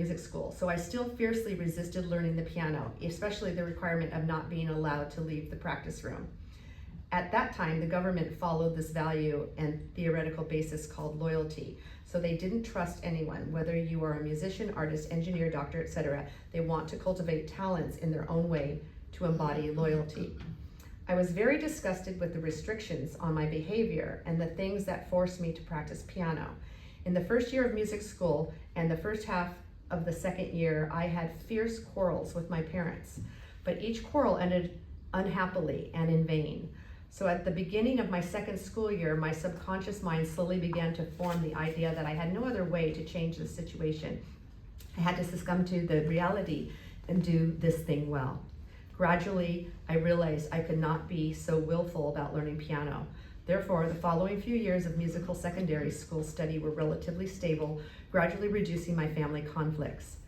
music school, so I still fiercely resisted learning the piano, especially the requirement of not being allowed to leave the practice room. At that time, the government followed this value and theoretical basis called loyalty. So they didn't trust anyone, whether you are a musician, artist, engineer, doctor, etc. They want to cultivate talents in their own way to embody loyalty. I was very disgusted with the restrictions on my behavior and the things that forced me to practice piano. In the first year of music school and the first half of the second year, I had fierce quarrels with my parents, but each quarrel ended unhappily and in vain. So at the beginning of my second school year, my subconscious mind slowly began to form the idea that I had no other way to change the situation. I had to succumb to the reality and do this thing well. Gradually, I realized I could not be so willful about learning piano. Therefore, the following few years of musical secondary school study were relatively stable, gradually reducing my family conflicts.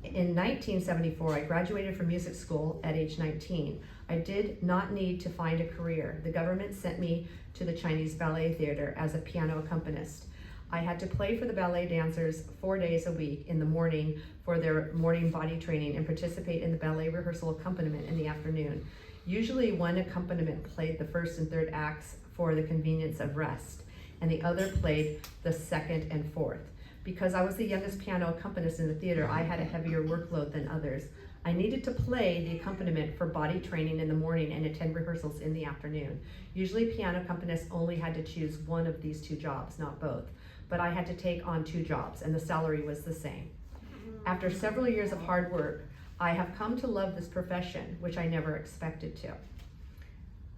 In 1974, I graduated from music school at age 19. I did not need to find a career. The government sent me to the Chinese Ballet Theater as a piano accompanist. I had to play for the ballet dancers 4 days a week in the morning for their morning body training and participate in the ballet rehearsal accompaniment in the afternoon. Usually one accompaniment played the first and third acts for the convenience of rest, and the other played the second and fourth. Because I was the youngest piano accompanist in the theater, I had a heavier workload than others. I needed to play the accompaniment for body training in the morning and attend rehearsals in the afternoon. Usually piano accompanists only had to choose one of these two jobs, not both. But I had to take on two jobs, and the salary was the same. After several years of hard work, I have come to love this profession, which I never expected to.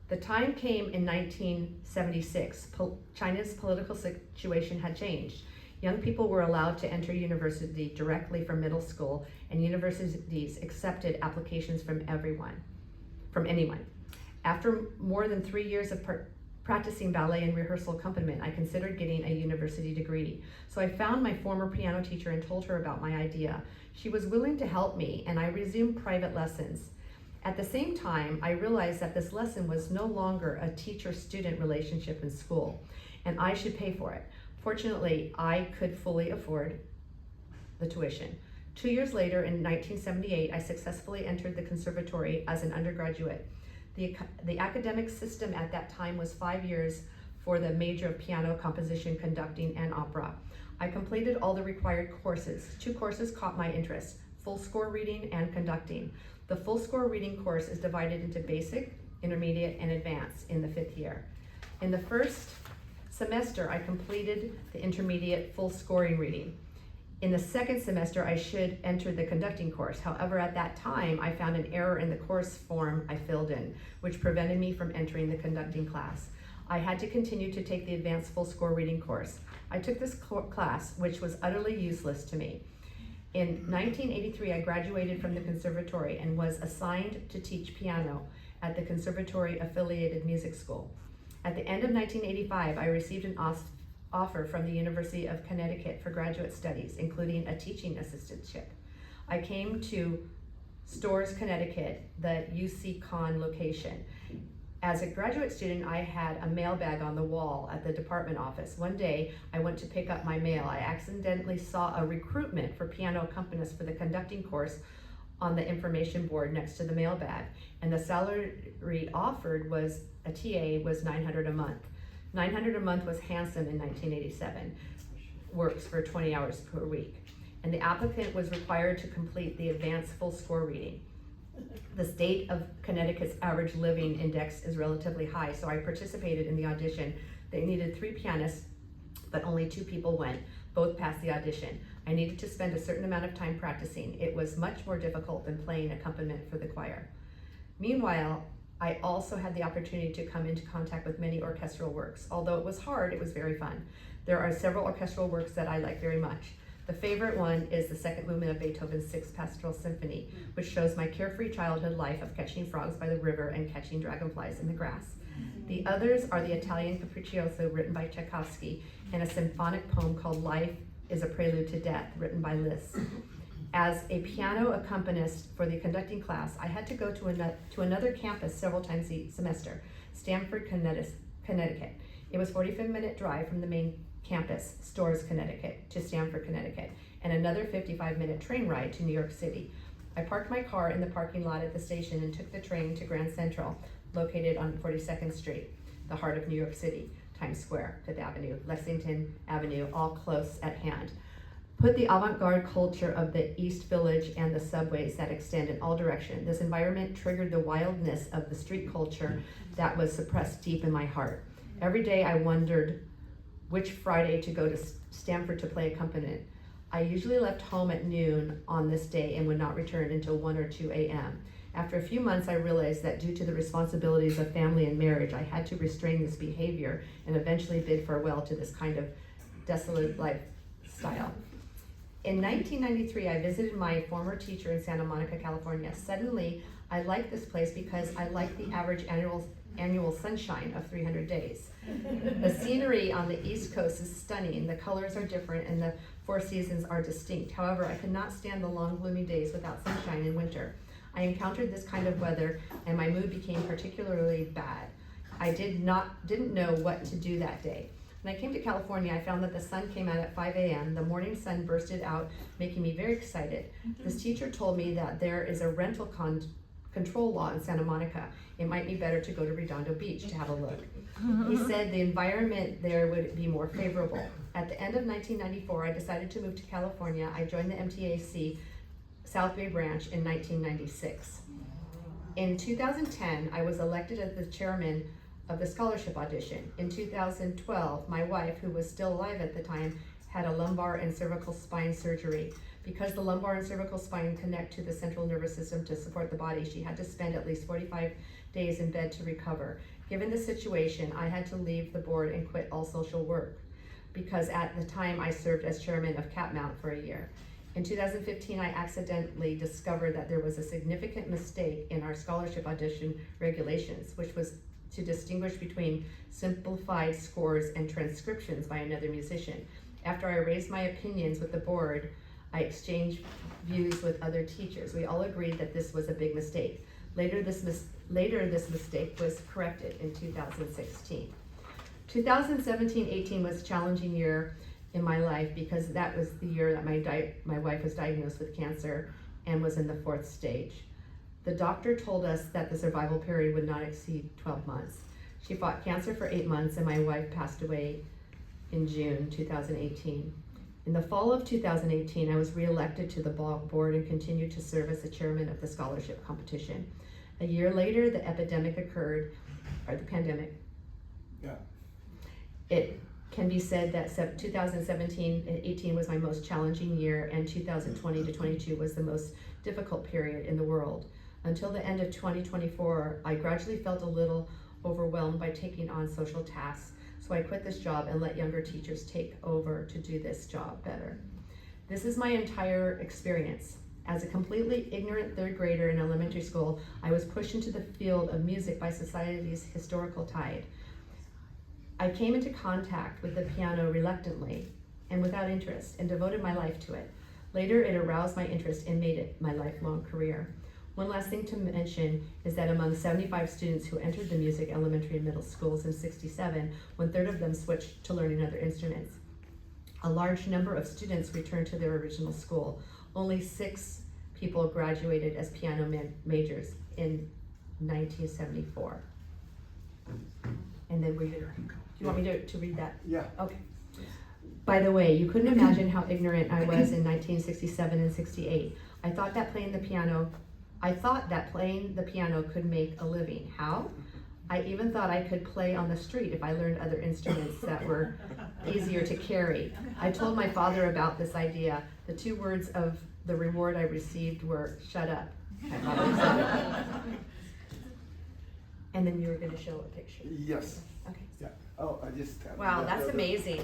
The time came in 1976. China's political situation had changed. Young people were allowed to enter university directly from middle school, and universities accepted applications from anyone. After more than 3 years of practicing ballet and rehearsal accompaniment, I considered getting a university degree. So I found my former piano teacher and told her about my idea. She was willing to help me, and I resumed private lessons. At the same time, I realized that this lesson was no longer a teacher-student relationship in school, and I should pay for it. Fortunately, I could fully afford the tuition. 2 years later, in 1978, I successfully entered the conservatory as an undergraduate. The academic system at that time was 5 years for the major of piano, composition, conducting, and opera. I completed all the required courses. 2 courses caught my interest: full score reading and conducting. The full score reading course is divided into basic, intermediate, and advanced in the 5th year. In the first semester, I completed the intermediate full scoring reading. In the second semester, I should enter the conducting course. However, at that time, I found an error in the course form I filled in, which prevented me from entering the conducting class. I had to continue to take the advanced full score reading course. I took this class, which was utterly useless to me. In 1983, I graduated from the conservatory and was assigned to teach piano at the conservatory affiliated music school. At the end of 1985, I received an offer from the University of Connecticut for graduate studies, including a teaching assistantship. I came to Storrs, Connecticut, the UC Con location. As a graduate student, I had a mailbag on the wall at the department office. One day, I went to pick up my mail. I accidentally saw a recruitment for piano accompanists for the conducting course on the information board next to the mailbag, and the salary offered was a TA was $900 a month. $900 a month was handsome in 1987, works for 20 hours per week, and the applicant was required to complete the advanced full score reading. The state of Connecticut's average living index is relatively high, so I participated in the audition. They needed 3 pianists, but only 2 people went. Both passed the audition. I needed to spend a certain amount of time practicing. It was much more difficult than playing accompaniment for the choir. Meanwhile, I also had the opportunity to come into contact with many orchestral works. Although it was hard, it was very fun. There are several orchestral works that I like very much. The favorite one is the second movement of Beethoven's Sixth Pastoral Symphony, which shows my carefree childhood life of catching frogs by the river and catching dragonflies in the grass. The others are the Italian Capriccioso, written by Tchaikovsky, and a symphonic poem called Life is a Prelude to Death, written by Liszt. As a piano accompanist for the conducting class, I had to go to another campus several times a semester, Stamford, Connecticut. It was a 45-minute drive from the main campus, Storrs, Connecticut, to Stamford, Connecticut. and another 55-minute train ride to New York City. I parked my car in the parking lot at the station and took the train to Grand Central, located on 42nd Street, the heart of New York City, Times Square, Fifth Avenue, Lexington Avenue, all close at hand. Put the avant-garde culture of the East Village and the subways that extend in all directions. This environment triggered the wildness of the street culture that was suppressed deep in my heart. Every day I wondered which Friday to go to Stamford to play accompaniment. I usually left home at noon on this day and would not return until 1 or 2 a.m. After a few months, I realized that due to the responsibilities of family and marriage, I had to restrain this behavior and eventually bid farewell to this kind of desolate lifestyle. In 1993, I visited my former teacher in Santa Monica, California. Suddenly, I liked this place because I liked the average annual sunshine of 300 days. The scenery on the East Coast is stunning. The colors are different and the 4 seasons are distinct. However, I could not stand the long gloomy days without sunshine in winter. I encountered this kind of weather and my mood became particularly bad. I didn't know what to do that day. When I came to California, I found that the sun came out at 5 a.m. The morning sun bursted out, making me very excited. This teacher told me that there is a rental control law in Santa Monica. It might be better to go to Redondo Beach to have a look. He said the environment there would be more favorable. At the end of 1994, I decided to move to California. I joined the MTAC South Bay branch in 1996. In 2010, I was elected as the chairman of the scholarship audition. In 2012, my wife, who was still alive at the time, had a lumbar and cervical spine surgery. Because the lumbar and cervical spine connect to the central nervous system to support the body, she had to spend at least 45 days in bed to recover. Given the situation, I had to leave the board and quit all social work because at the time I served as chairman of Catmount for a year. In 2015, I accidentally discovered that there was a significant mistake in our scholarship audition regulations, which was to distinguish between simplified scores and transcriptions by another musician. After I raised my opinions with the board, I exchanged views with other teachers. We all agreed that this was a big mistake. Later, this mistake was corrected in 2016. 2017-18 was a challenging year in my life because that was the year that my wife was diagnosed with cancer and was in the 4th stage. The doctor told us that the survival period would not exceed 12 months. She fought cancer for 8 months and my wife passed away in June 2018. In the fall of 2018, I was re-elected to the board and continued to serve as the chairman of the scholarship competition. A year later, the epidemic occurred, or the pandemic. Yeah. It can be said that 2017 and 18 was my most challenging year, and 2020 to 22 was the most difficult period in the world. Until the end of 2024, I gradually felt a little overwhelmed by taking on social tasks, so I quit this job and let younger teachers take over to do this job better. This is my entire experience. As a completely ignorant 3rd grader in elementary school, I was pushed into the field of music by society's historical tide. I came into contact with the piano reluctantly and without interest and devoted my life to it. Later, it aroused my interest and made it my lifelong career. One last thing to mention is that among 75 students who entered the music elementary and middle schools in '67, 1/3 of them switched to learning other instruments. A large number of students returned to their original school. Only 6 people graduated as piano majors in 1974. And then do you want me to read that? Yeah. Okay. By the way, you couldn't imagine how ignorant I was in 1967 and 68. I thought that playing the piano could make a living. How? I even thought I could play on the street if I learned other instruments that were easier to carry. I told my father about this idea. The 2 words of the reward I received were, "Shut up." My father said. And then you were going to show a picture. Yes. Okay. Yeah. Oh, I just. Wow, that's amazing.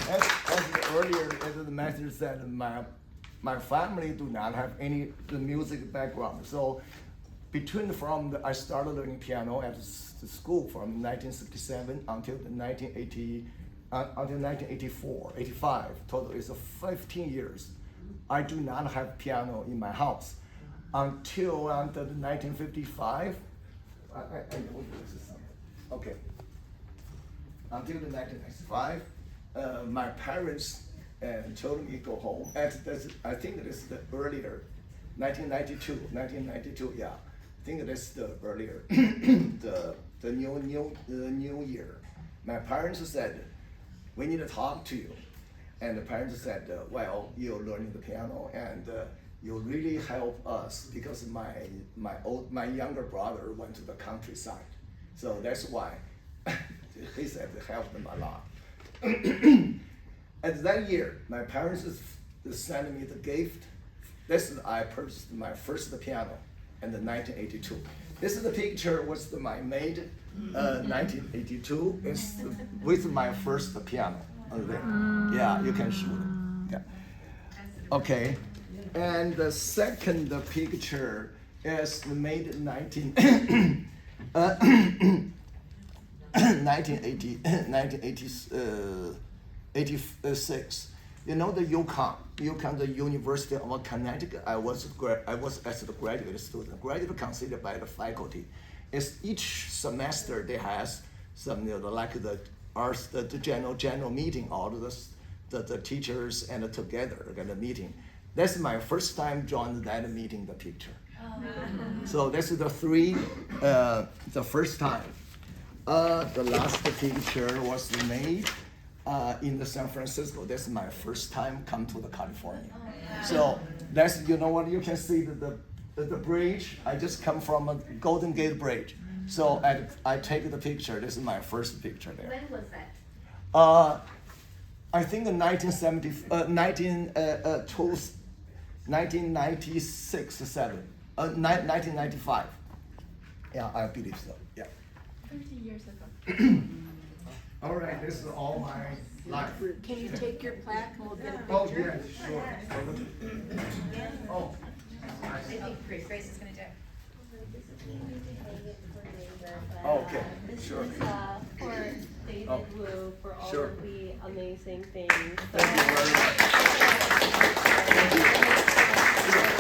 As earlier, as the master said, my family do not have any the music background. So I started learning piano at the school from 1967 until 1984, 85. Total is 15 years. I do not have piano in my house until 1955. I know this is something. Okay. until the 1995, my parents told me to go home. And I think this is the earlier, 1992, yeah. I think that's the earlier, the new year. My parents said, we need to talk to you. And the parents said, well, you're learning the piano and you really help us because my younger brother went to the countryside. So that's why he said it helped them a lot. At that year, my parents sent me the gift. I purchased my first piano in 1982. This is the picture was my made 1982. It's with my first piano. Yeah, you can shoot it. Yeah. Okay. And the second picture is made in 1986. You know the UConn, the University of Connecticut. I was as a graduate student. Graduate considered by the faculty. It's each semester they has some like the arts, the general meeting, all of the teachers and together kind of meeting. That's my first time joining that meeting. The picture. So this is the three. The first time. The last picture was made in the San Francisco. That's my first time come to the California. So that's what you can see the bridge. I just come from a Golden Gate Bridge. So I take the picture. This is my first picture there. When was that? I think in 1996, 1995. Yeah, I believe so. Yeah. 30 years ago. All right, this is all my life. Can you take your plaque and we'll get a picture? Oh, yeah, sure. Oh. I think Grace is gonna do it. Okay, sure. This is for David Wu for all Sure. of the amazing things. Thank you very much. Thank you.